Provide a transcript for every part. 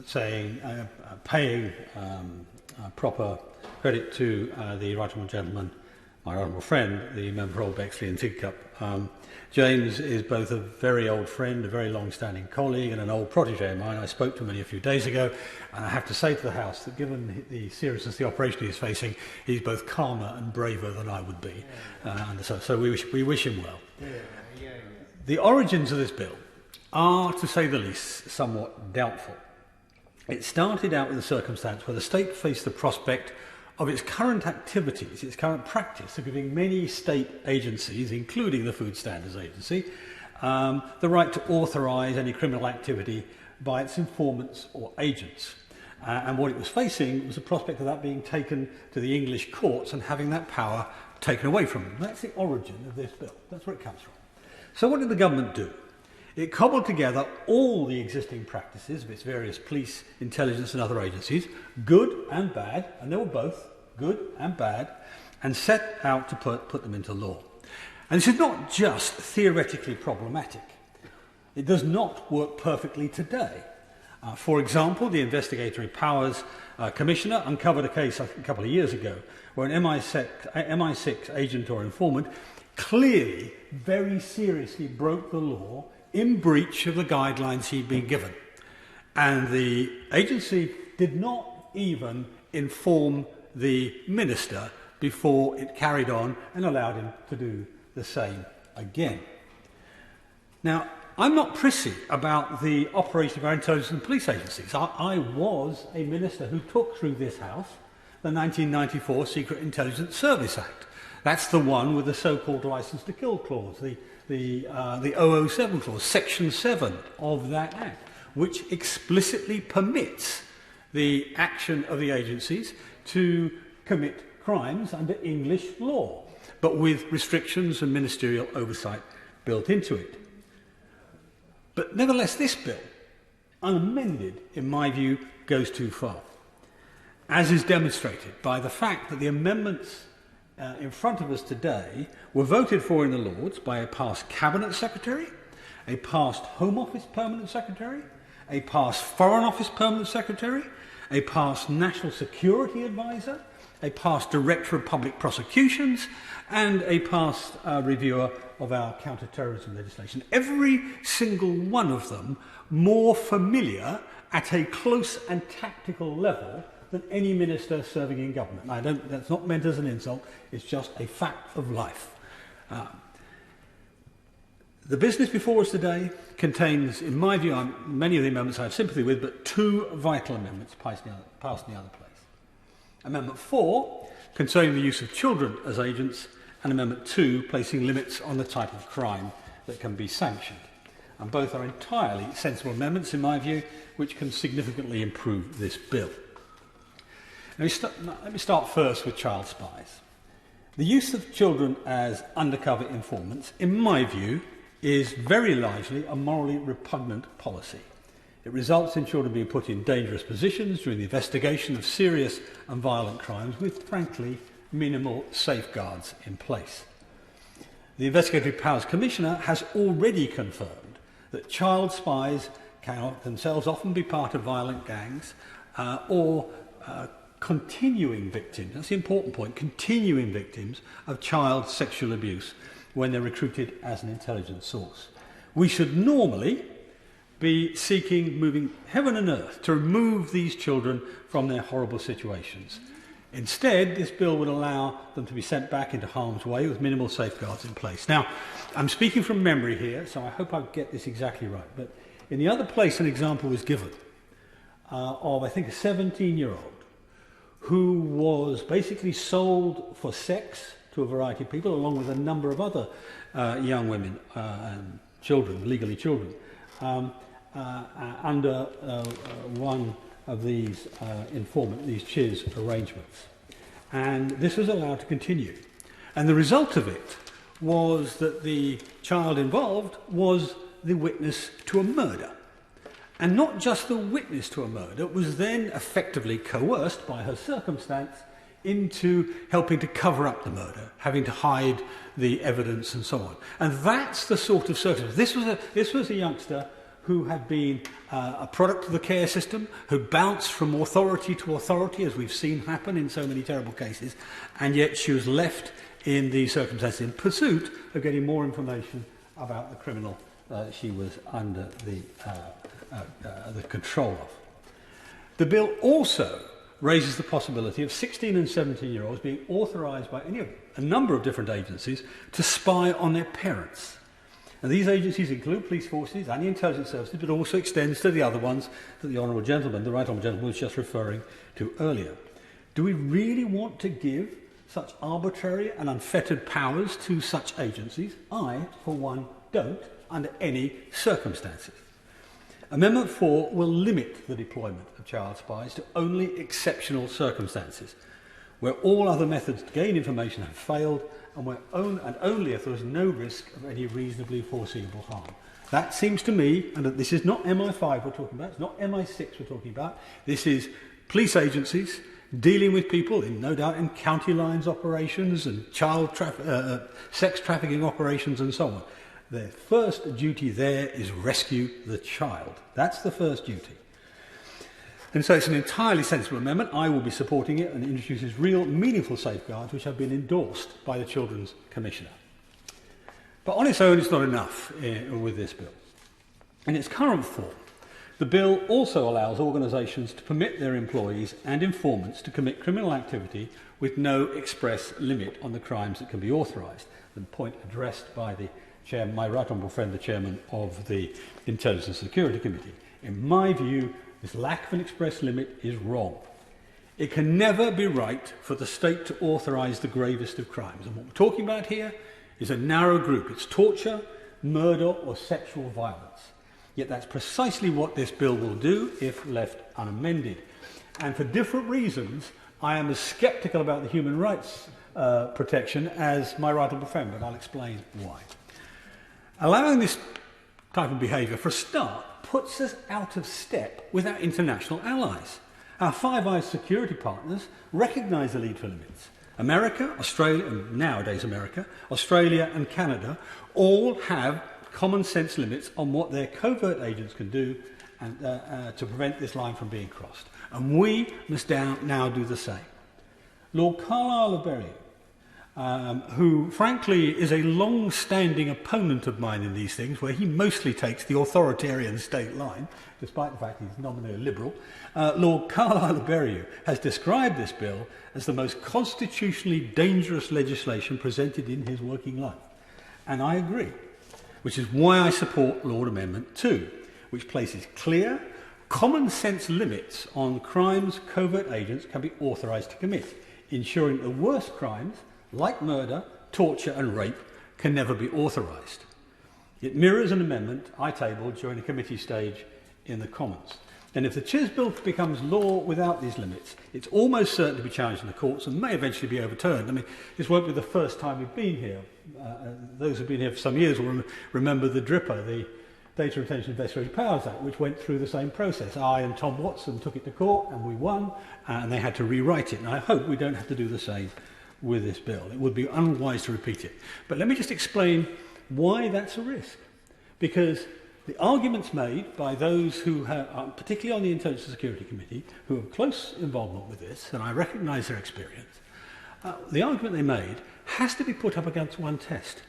saying, paying proper credit to the right honourable gentleman, my honourable friend, the member for Old Bexley and Tidcup. James is both a very old friend, a very long-standing colleague, and an old protégé of mine. I spoke to him only a few days ago, and I have to say to the House that given the seriousness of the operation he's facing, he's both calmer and braver than I would be. And so we wish him well. The origins of this bill are, to say the least, somewhat doubtful. It started out with a circumstance where the state faced the prospect of its current activities, its current practice of giving many state agencies, including the Food Standards Agency, the right to authorise any criminal activity by its informants or agents. And what it was facing was the prospect of that being taken to the English courts and having that power taken away from them. That's the origin of this bill. That's where it comes from. So what did the government do? It cobbled together all the existing practices of its various police, intelligence and other agencies, good and bad, and they were both good and bad, and set out to put them into law. And this is not just theoretically problematic. It does not work perfectly today. For example, the Investigatory Powers Commissioner uncovered a case a couple of years ago where an MI6 agent or informant clearly, very seriously broke the law in breach of the guidelines he'd been given. And the agency did not even inform the minister before it carried on and allowed him to do the same again. Now, I'm not prissy about the operation of our intelligence and police agencies. I was a minister who took through this House the 1994 Secret Intelligence Service Act. That's the one with the so-called licence to kill clause, the 007 clause, Section 7 of that Act, which explicitly permits the action of the agencies to commit crimes under English law, but with restrictions and ministerial oversight built into it. But nevertheless, this bill, unamended, in my view, goes too far, as is demonstrated by the fact that the amendments in front of us today were voted for in the Lords by a past Cabinet Secretary, a past Home Office Permanent Secretary, a past Foreign Office Permanent Secretary, a past National Security Advisor, a past Director of Public Prosecutions, and a past reviewer of our counter-terrorism legislation. Every single one of them more familiar at a close and tactical level than any minister serving in government. That's not meant as an insult, it's just a fact of life. The business before us today contains, in my view, many of the amendments I have sympathy with, but two vital amendments passed in the other place. Amendment 4, concerning the use of children as agents, and Amendment 2, placing limits on the type of crime that can be sanctioned. And both are entirely sensible amendments, in my view, which can significantly improve this bill. Let me start first with child spies. The use of children as undercover informants, in my view, is very largely a morally repugnant policy. It results in children being put in dangerous positions during the investigation of serious and violent crimes with, frankly, minimal safeguards in place. The Investigatory Powers Commissioner has already confirmed that child spies can themselves often be part of violent gangs or continuing victims, that's the important point, continuing victims of child sexual abuse when they're recruited as an intelligence source. We should normally be seeking, moving heaven and earth, to remove these children from their horrible situations. Instead, this bill would allow them to be sent back into harm's way with minimal safeguards in place. Now, I'm speaking from memory here, so I hope I get this exactly right, but in the other place an example was given of, I think, a 17-year-old who was basically sold for sex to a variety of people, along with a number of other young women and children, legally children, under one of these these CHIS arrangements. And this was allowed to continue. And the result of it was that the child involved was the witness to a murder. And not just the witness to a murder, was then effectively coerced by her circumstance into helping to cover up the murder, having to hide the evidence and so on. And that's the sort of circumstance. This was a youngster who have been a product of the care system, who bounced from authority to authority, as we've seen happen in so many terrible cases, and yet she was left in these circumstances in pursuit of getting more information about the criminal she was under the control of. The bill also raises the possibility of 16 and 17-year-olds being authorised by a number of different agencies to spy on their parents. And these agencies include police forces and the intelligence services, but also extends to the other ones that the Honourable Gentleman, the Right Honourable Gentleman, was just referring to earlier. Do we really want to give such arbitrary and unfettered powers to such agencies? I, for one, don't, under any circumstances. Amendment 4 will limit the deployment of child spies to only exceptional circumstances, where all other methods to gain information have failed, and only if there is no risk of any reasonably foreseeable harm. That seems to me, and this is not MI5 we're talking about, it's not MI6 we're talking about, this is police agencies dealing with people, no doubt in county lines operations and sex trafficking operations and so on. Their first duty there is rescue the child. That's the first duty. And so it's an entirely sensible amendment. I will be supporting it, and it introduces real, meaningful safeguards which have been endorsed by the Children's Commissioner. But on its own, it's not enough with this bill. In its current form, the bill also allows organisations to permit their employees and informants to commit criminal activity with no express limit on the crimes that can be authorised. The point addressed by my right honourable friend, the chairman of the Intelligence and Security Committee. In my view, this lack of an express limit is wrong. It can never be right for the state to authorise the gravest of crimes. And what we're talking about here is a narrow group. It's torture, murder or sexual violence. Yet that's precisely what this bill will do if left unamended. And for different reasons, I am as sceptical about the human rights protection as my right honourable friend, but I'll explain why. Allowing this type of behaviour, for a start, puts us out of step with our international allies. Our Five Eyes security partners recognise the need for limits. America, Australia, and nowadays America, Australia and Canada all have common sense limits on what their covert agents can do and, to prevent this line from being crossed. And we must now do the same. Lord Carlisle of Berrien, who frankly is a long-standing opponent of mine in these things, where he mostly takes the authoritarian state line, despite the fact he's nominally a liberal, Lord Carlisle of Berrien has described this bill as the most constitutionally dangerous legislation presented in his working life. And I agree, which is why I support Lord Amendment 2, which places clear, common-sense limits on crimes covert agents can be authorised to commit, ensuring the worst crimes, like murder, torture and rape, can never be authorised. It mirrors an amendment I tabled during the committee stage in the Commons. And if the Chiz Bill becomes law without these limits, it's almost certain to be challenged in the courts and may eventually be overturned. I mean, this won't be the first time we've been here. Those who've been here for some years will remember the DRIPA, the Data Retention Investigatory Powers Act, which went through the same process. I and Tom Watson took it to court and we won, and they had to rewrite it. And I hope we don't have to do the same with this bill. It would be unwise to repeat it. But let me just explain why that's a risk. Because the arguments made by those who have, particularly on the Intelligence and Security Committee, who have close involvement with this, and I recognise their experience, the argument they made has to be put up against one test.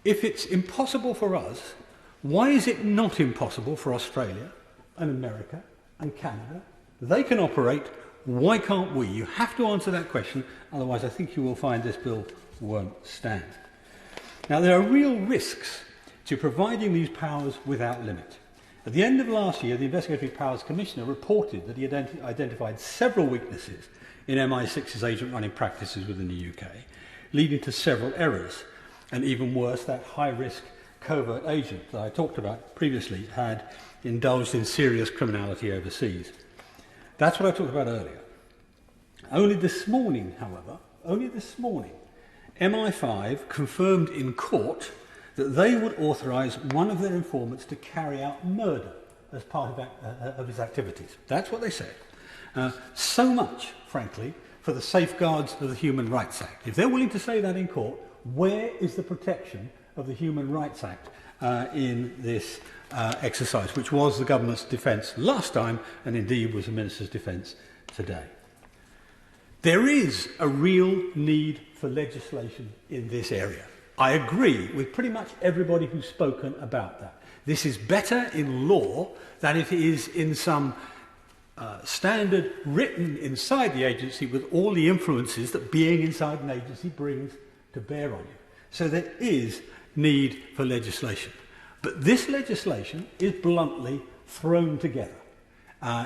If it's impossible for us, why is it not impossible for Australia and America and Canada? They can operate. Why can't we? You have to answer that question, otherwise I think you will find this bill won't stand. Now, there are real risks to providing these powers without limit. At the end of last year, the Investigatory Powers Commissioner reported that he identified several weaknesses in MI6's agent-running practices within the UK, leading to several errors, and even worse, that high-risk covert agent that I talked about previously had indulged in serious criminality overseas. That's what I talked about earlier. Only this morning, however, MI5 confirmed in court that they would authorise one of their informants to carry out murder as part of his activities. That's what they said. So much, frankly, for the safeguards of the Human Rights Act. If they're willing to say that in court, where is the protection of the Human Rights Act in this exercise, which was the government's defence last time and indeed was the Minister's defence today. There is a real need for legislation in this area. I agree with pretty much everybody who's spoken about that. This is better in law than it is in some standard written inside the agency with all the influences that being inside an agency brings to bear on you. So there is need for legislation. But this legislation is bluntly thrown together.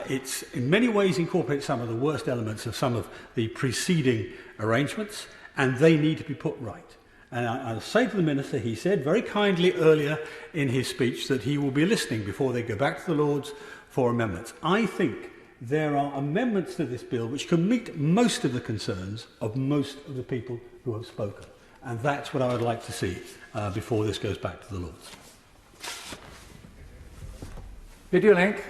It's in many ways incorporates some of the worst elements of some of the preceding arrangements, and they need to be put right. And I'll say to the Minister, he said very kindly earlier in his speech that he will be listening before they go back to the Lords for amendments. I think there are amendments to this bill which can meet most of the concerns of most of the people who have spoken. And that's what I would like to see before this goes back to the Lords. Video link.